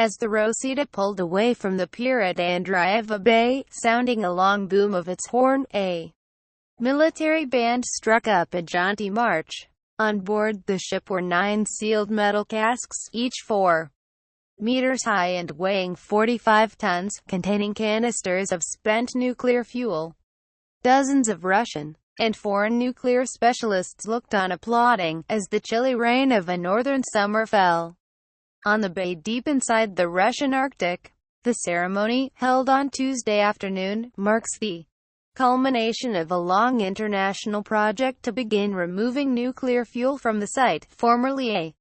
as the Rosita pulled away from the pier at Andreeva Bay, sounding a long boom of its horn. A military band struck up a jaunty march. On board the ship were 9 sealed metal casks, each 4 meters high and weighing 45 tons, containing canisters of spent nuclear fuel. Dozens of Russian and foreign nuclear specialists looked on applauding, as the chilly rain of a northern summer fell on the bay deep inside the Russian Arctic. The ceremony, held on Tuesday afternoon, marks the culmination of a long international project to begin removing nuclear fuel from the site, formerly a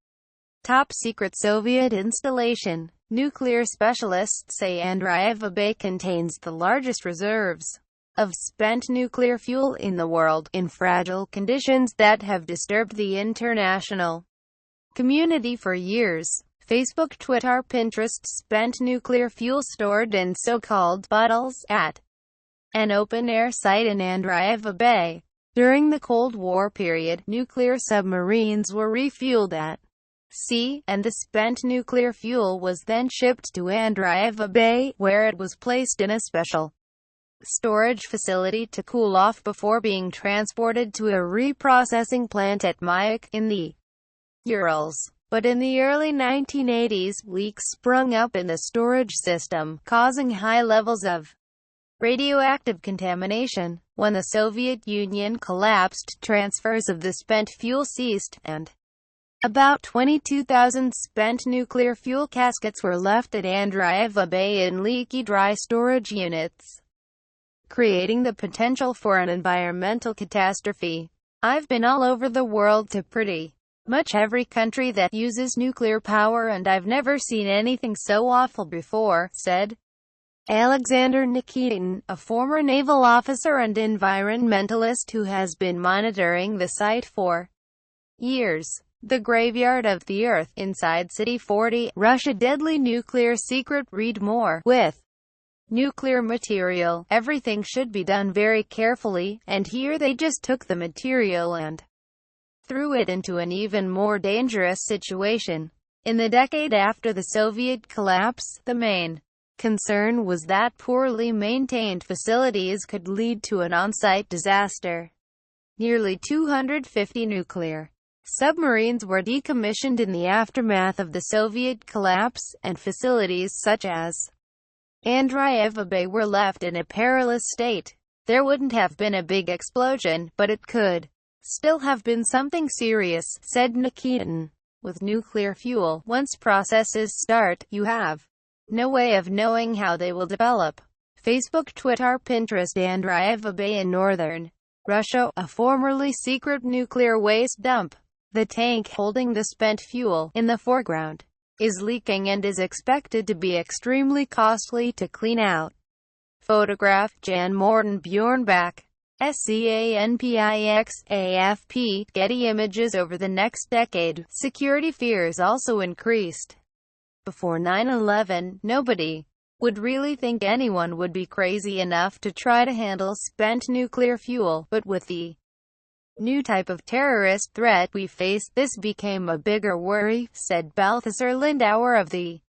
top-secret Soviet installation. Nuclear specialists say Andreeva Bay contains the largest reserves of spent nuclear fuel in the world, in fragile conditions that have disturbed the international community for years. Facebook, Twitter, Pinterest spent nuclear fuel stored in so-called bottles at an open-air site in Andreeva Bay. During the Cold War period, nuclear submarines were refueled at sea, and the spent nuclear fuel was then shipped to Andreeva Bay, where it was placed in a special storage facility to cool off before being transported to a reprocessing plant at Mayak, in the Urals. But in the early 1980s, leaks sprung up in the storage system, causing high levels of radioactive contamination. When the Soviet Union collapsed, transfers of the spent fuel ceased, and about 22,000 spent nuclear fuel caskets were left at Andreeva Bay in leaky dry storage units, creating the potential for an environmental catastrophe. I've been all over the world to pretty much every country that uses nuclear power, and I've never seen anything so awful before, said Alexander Nikitin, a former naval officer and environmentalist who has been monitoring the site for years. The Graveyard of the Earth, Inside City 40, Russia Deadly Nuclear Secret. Read more. With nuclear material, everything should be done very carefully, and here they just took the material and threw it into an even more dangerous situation. In the decade after the Soviet collapse, the main concern was that poorly maintained facilities could lead to an on-site disaster. Nearly 250 nuclear submarines were decommissioned in the aftermath of the Soviet collapse, and facilities such as Andreeva Bay were left in a perilous state. There wouldn't have been a big explosion, but it could still have been something serious, said Nikitin. With nuclear fuel, once processes start, you have no way of knowing how they will develop. Facebook, Twitter, Pinterest. Andreeva Bay in northern Russia, a formerly secret nuclear waste dump. The tank holding the spent fuel, in the foreground, is leaking and is expected to be extremely costly to clean out. Photograph, Jan Morten Bjornbak. SCANPIX, AFP, Getty Images. Over the next decade, security fears also increased. Before 9/11, nobody would really think anyone would be crazy enough to try to handle spent nuclear fuel, but with the new type of terrorist threat we face, this became a bigger worry, said Balthasar Lindauer of the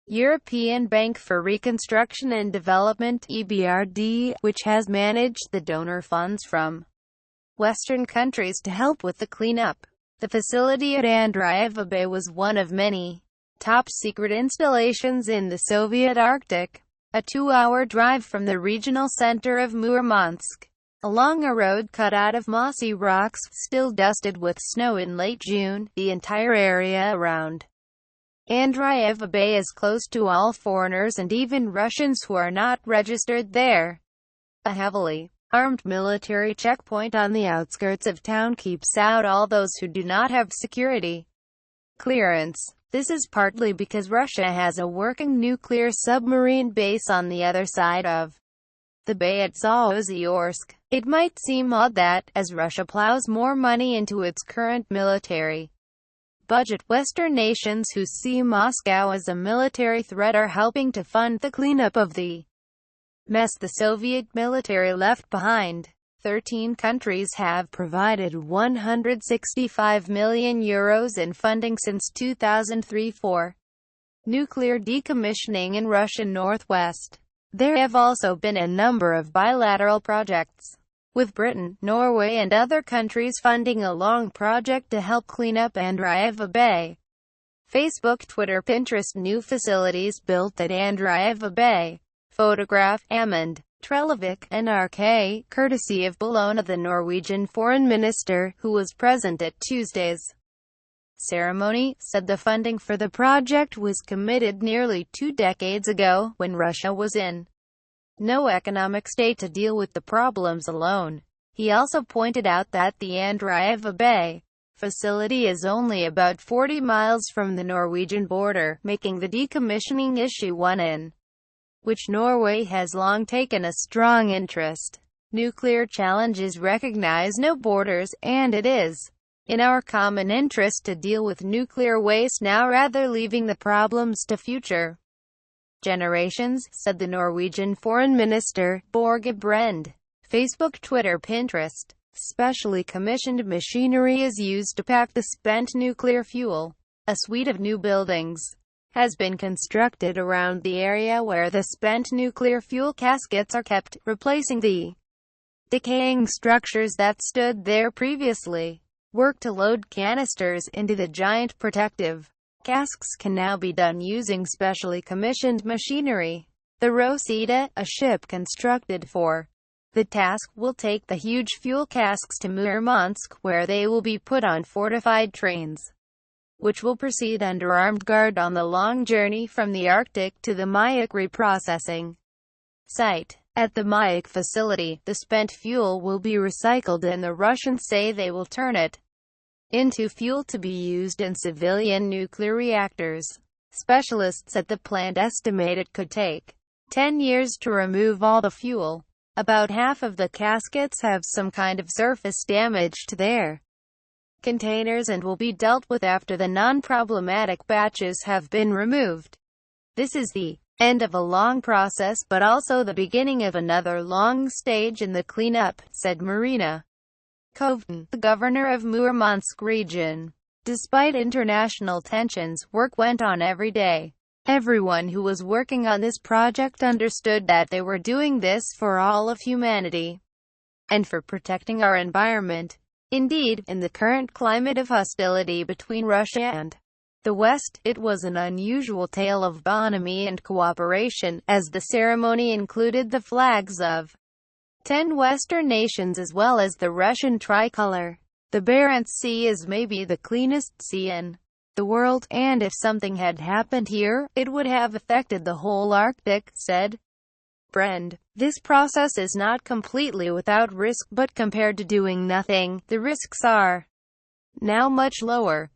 European Bank for Reconstruction and Development (EBRD), which has managed the donor funds from Western countries to help with the cleanup. The facility at Andreeva Bay was one of many top-secret installations in the Soviet Arctic, a 2-hour drive from the regional center of Murmansk, along a road cut out of mossy rocks, still dusted with snow in late June. The entire area around Andreeva Bay is closed to all foreigners and even Russians who are not registered there. A heavily armed military checkpoint on the outskirts of town keeps out all those who do not have security clearance. This is partly because Russia has a working nuclear submarine base on the other side of the bay at Zaoziorsk. It might seem odd that, as Russia plows more money into its current military budget, Western nations who see Moscow as a military threat are helping to fund the cleanup of the mess the Soviet military left behind. 13 countries have provided €165 million in funding since 2003 for nuclear decommissioning in Russian northwest. There have also been a number of bilateral projects, with Britain, Norway and other countries funding a long project to help clean up Andreeva Bay. Facebook, Twitter, Pinterest. New facilities built at Andreeva Bay. Photograph, Amund Trellevik, NRK, courtesy of Bologna. The Norwegian foreign minister, who was present at Tuesday's ceremony, said the funding for the project was committed nearly 2 decades ago, when Russia was in no economic state to deal with the problems alone. He also pointed out that the Andreeva Bay facility is only about 40 miles from the Norwegian border, making the decommissioning issue one in which Norway has long taken a strong interest. Nuclear challenges recognize no borders, and it is in our common interest to deal with nuclear waste now rather leaving the problems to future generations, said the Norwegian Foreign Minister, Borge Brende. Facebook, Twitter, Pinterest. Specially commissioned machinery is used to pack the spent nuclear fuel. A suite of new buildings has been constructed around the area where the spent nuclear fuel caskets are kept, replacing the decaying structures that stood there previously. Work to load canisters into the giant protective casks can now be done using specially commissioned machinery. The Rosita, a ship constructed for the task, will take the huge fuel casks to Murmansk, where they will be put on fortified trains, which will proceed under armed guard on the long journey from the Arctic to the Mayak reprocessing site. At the Mayak facility, the spent fuel will be recycled, and the Russians say they will turn it into fuel to be used in civilian nuclear reactors. Specialists at the plant estimate it could take 10 years to remove all the fuel. About half of the caskets have some kind of surface damage to their containers and will be dealt with after the non-problematic batches have been removed. This is the end of a long process, but also the beginning of another long stage in the cleanup, said Marina Kovtun, the governor of Murmansk region. Despite international tensions, work went on every day. Everyone who was working on this project understood that they were doing this for all of humanity and for protecting our environment. Indeed, in the current climate of hostility between Russia and the West, it was an unusual tale of bonhomie and cooperation, as the ceremony included the flags of 10 Western nations as well as the Russian tricolor. The Barents Sea is maybe the cleanest sea in the world, and if something had happened here, it would have affected the whole Arctic, said Brende. This process is not completely without risk, but compared to doing nothing, the risks are now much lower.